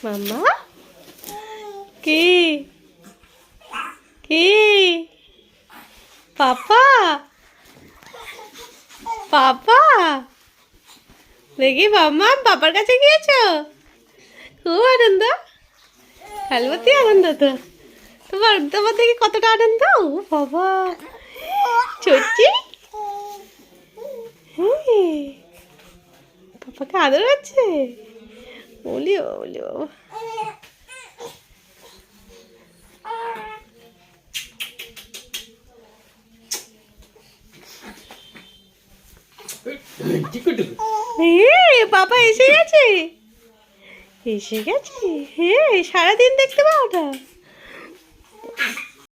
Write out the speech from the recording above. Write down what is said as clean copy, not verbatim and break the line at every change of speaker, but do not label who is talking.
মাম্মা কি কি পাপা পাপা দেখি মাম্মা পাপার কাছে গিয়েছো? খুব আনন্দ, কালবতী আনন্দ তো। তোমার দেখি কতটা আনন্দ। ও বাবা চচ্চি, হ্যাঁ পাপাকে আদর আছে। বলি বলি বাবা বাবা এসে গেছে, এসে গেছে। হ্যাঁ সারাদিন দেখতে পাও না।